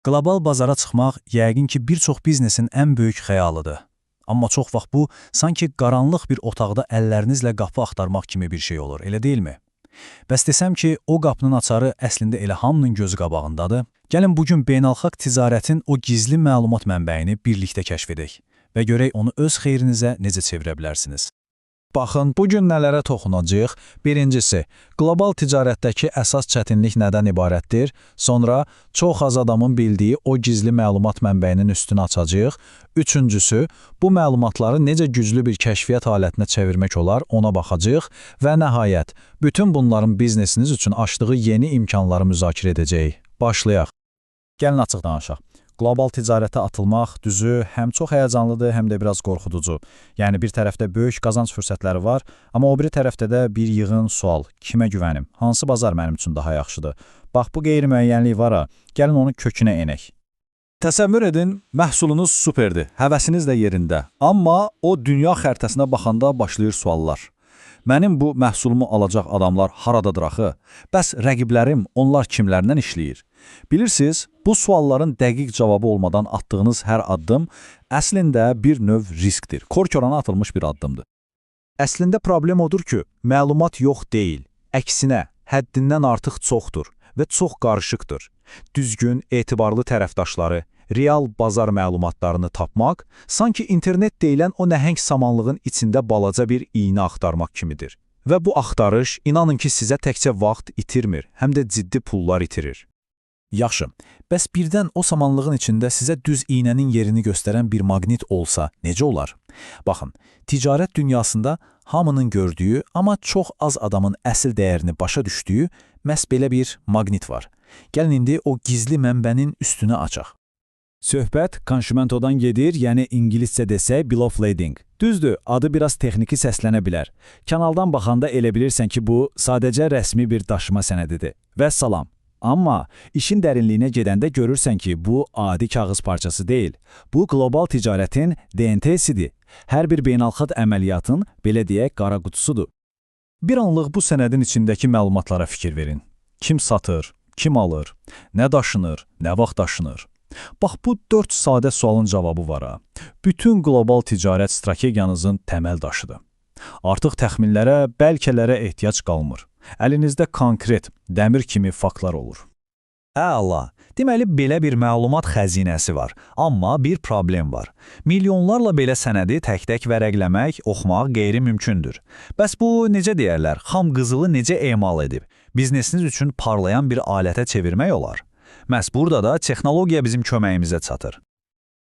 Qlobal bazara çıxmaq yəqin ki, bir çox biznesin ən böyük xəyalıdır. Amma çox vaxt bu, sanki qaranlıq bir otaqda əllərinizlə qapı axtarmaq kimi bir şey olur, elə deyilmi? Bəs desəm ki, o qapının açarı əslində elə hamının gözü qabağındadır. Gəlin bugün beynəlxalq ticarətin o gizli məlumat mənbəyini birlikdə kəşf edək və görək onu öz xeyrinizə necə çevirə bilərsiniz. Baxın, bugün nələrə toxunacağıq? Birincisi, qlobal ticarətdəki əsas çətinlik nədən ibarətdir? Sonra, çox az adamın bildiyi o gizli məlumat mənbəyinin üstünü açacağıq. Üçüncüsü, bu məlumatları necə güclü bir kəşfiyyat alətinə çevirmək olar, ona baxacağıq. Və nəhayət, bütün bunların biznesiniz üçün açdığı yeni imkanları müzakirə edəcəyik. Başlayaq. Gəlin açıq danışaq. Qlobal ticarətə atılmaq düzü həm çox həyəcanlıdır, həm də biraz qorxuducu. Yəni bir tərəfdə böyük qazanc fürsətləri var, amma o biri tərəfdə də bir yığın sual. Kimə güvənim? Hansı bazar mənim üçün daha yaxşıdır? Bax, bu qeyri-müəyyənlik var ha, gəlin onun kökünə enək. Təsəvvür edin, məhsulunuz superdir, həvəsiniz də yerində. Amma o dünya xəritəsinə baxanda başlayır suallar. Mənim bu məhsulumu alacaq adamlar haradadır axı? Bəs rəqiblərim, onlar kimlərlə işləyir? Bilirsiniz, bu sualların dəqiq cavabı olmadan atdığınız hər addım əslində bir növ riskdir, korkorana atılmış bir addımdır. Əslində problem odur ki, məlumat yox deyil, əksinə həddindən artıq çoxdur və çox qarışıqdır. Düzgün, etibarlı tərəfdaşları, real bazar məlumatlarını tapmaq, sanki internet deyilən o nəhəng samanlığın içində balaca bir iynə axtarmaq kimidir. Və bu axtarış, inanın ki, sizə təkcə vaxt itirmir, həm də ciddi pullar itirir. Yaxşı, bəs birdən o samanlığın içində sizə düz iynənin yerini göstərən bir maqnit olsa, necə olar? Baxın, ticarət dünyasında hamının gördüyü, amma çox az adamın əsl dəyərini başa düşdüyü məhz belə bir maqnit var. Gəlin indi o gizli mənbənin üstünü açaq. Söhbət konsumentodan gedir, yəni ingiliscə desək bill of lading. Düzdür, adı biraz texniki səslənə bilər. Kanaldan baxanda elə bilirsən ki, bu sadəcə rəsmi bir daşıma sənədidir. Və salam. Amma işin dərinliyinə gedəndə görürsən ki, bu adi kağız parçası deyil. Bu qlobal ticarətin DNT-sidir. Hər bir beynəlxalq əməliyyatın, belə deyək, qara qutusudur. Bir anlıq bu sənədin içindəki məlumatlara fikir verin. Kim satır, kim alır, nə daşınır, nə vaxt daşınır. Bax, bu 4 sadə sualın cavabı var ha. Bütün qlobal ticarət strategiyanızın təməl daşıdır. Artıq təxminlərə, bəlkələrə ehtiyac qalmır. Əlinizdə konkret, dəmir kimi faktlar olur. Əla, deməli belə bir məlumat xəzinəsi var. Amma bir problem var. Milyonlarla belə sənədi tək-tək vərəqləmək, oxumaq qeyri-mümkündür. Bəs bu, necə deyərlər, xam qızılı necə emal edib? Biznesiniz üçün parlayan bir alətə çevirmək olar. Məhz burada da texnologiya bizim köməyimizə çatır.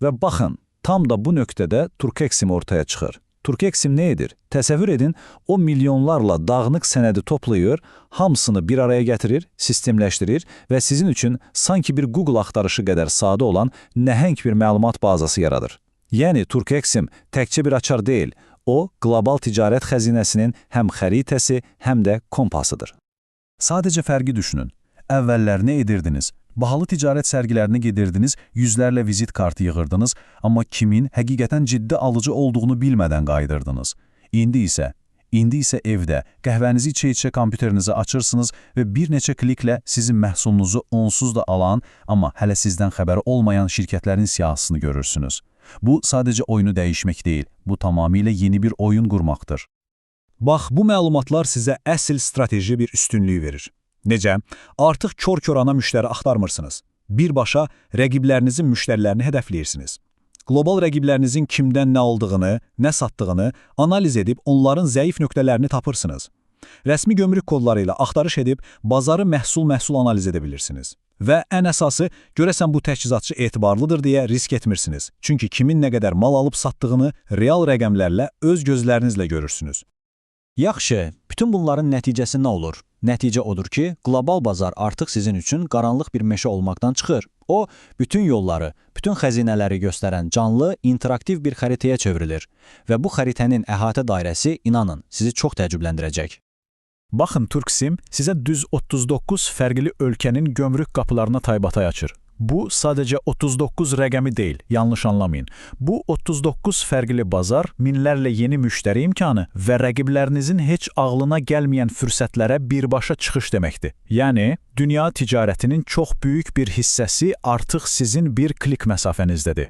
Və baxın, tam da bu nöqtədə Turkexim ortaya çıxır. Turkexim nə edir? Təsəvvür edin, o milyonlarla dağınıq sənədi toplayır, hamısını bir araya gətirir, sistemləşdirir və sizin üçün sanki bir Google axtarışı qədər sadə olan nəhəng bir məlumat bazası yaradır. Yəni Turkexim təkcə bir açar deyil, o qlobal ticarət xəzinəsinin həm xəritəsi, həm də kompasıdır. Sadəcə fərqi düşünün. Əvvəllər nə edirdiniz? Bahalı ticarət sərgilərinə gedirdiniz, yüzlərlə vizit kartı yığırdınız, amma kimin həqiqətən ciddi alıcı olduğunu bilmədən qayıdırdınız. İndi isə evdə qəhvənizi içə-içə kompüterinizi açırsınız və bir neçə kliklə sizin məhsulunuzu onsuz da alan, amma hələ sizdən xəbəri olmayan şirkətlərin siyahısını görürsünüz. Bu sadəcə oyunu dəyişmək deyil, bu tamamilə yeni bir oyun qurmaqdır. Bax, bu məlumatlar sizə əsl strateji bir üstünlük verir. Necə? Artıq kör-körana müştəri axtarmırsınız. Birbaşa rəqiblərinizin müştərilərini hədəfləyirsiniz. Qlobal rəqiblərinizin kimdən nə aldığını, nə satdığını analiz edib onların zəif nöqtələrini tapırsınız. Rəsmi gömrük kodları ilə axtarış edib bazarı məhsul analiz edə bilirsiniz. Və ən əsası, görəsən bu təchizatçı etibarlıdır deyə risk etmirsiniz. Çünki kimin nə qədər mal alıb satdığını real rəqəmlərlə öz gözlərinizlə görürsünüz. Yaxşı, bütün bunların nəticəsi nə olur? Nəticə odur ki, qlobal bazar artıq sizin üçün qaranlıq bir meşə olmaqdan çıxır. O, bütün yolları, bütün xəzinələri göstərən canlı, interaktiv bir xəritəyə çevrilir. Və bu xəritənin əhatə dairəsi, inanın, sizi çox təəccübləndirəcək. Baxın, Turksim sizə düz 39 fərqli ölkənin gömrük qapılarına taybatay açır. Bu sadəcə 39 rəqəmi deyil, yanlış anlamayın. Bu 39 fərqli bazar, minlərlə yeni müştəri imkanı və rəqiblərinizin heç ağlına gəlməyən fürsətlərə birbaşa çıxış deməkdir. Yəni, dünya ticarətinin çox böyük bir hissəsi artıq sizin bir klik məsafənizdədir.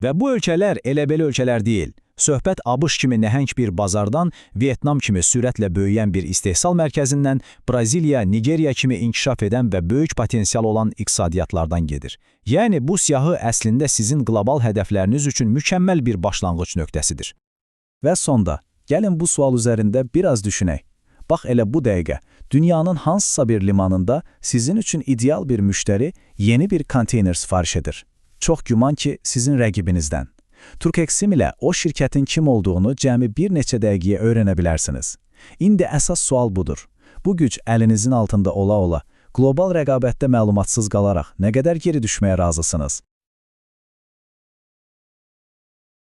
Və bu ölkələr elə-belə ölkələr deyil. Söhbət ABŞ kimi nəhəng bir bazardan, Vyetnam kimi sürətlə böyüyən bir istehsal mərkəzindən, Braziliya, Nigeriya kimi inkişaf edən və böyük potensial olan iqtisadiyyatlardan gedir. Yəni, bu siyahı əslində sizin qlobal hədəfləriniz üçün mükəmməl bir başlanğıc nöqtəsidir. Və sonda, gəlin bu sual üzərində biraz düşünək. Bax elə bu dəqiqə, dünyanın hansısa bir limanında sizin üçün ideal bir müştəri yeni bir konteyner sifariş edir. Çox güman ki, sizin rəqibinizdən. Turkexim ilə o şirkətin kim olduğunu cəmi bir neçə dəqiqəyə öyrənə bilərsiniz. İndi əsas sual budur. Bu güc əlinizin altında ola-ola, qlobal rəqabətdə məlumatsız qalaraq nə qədər geri düşməyə razısınız?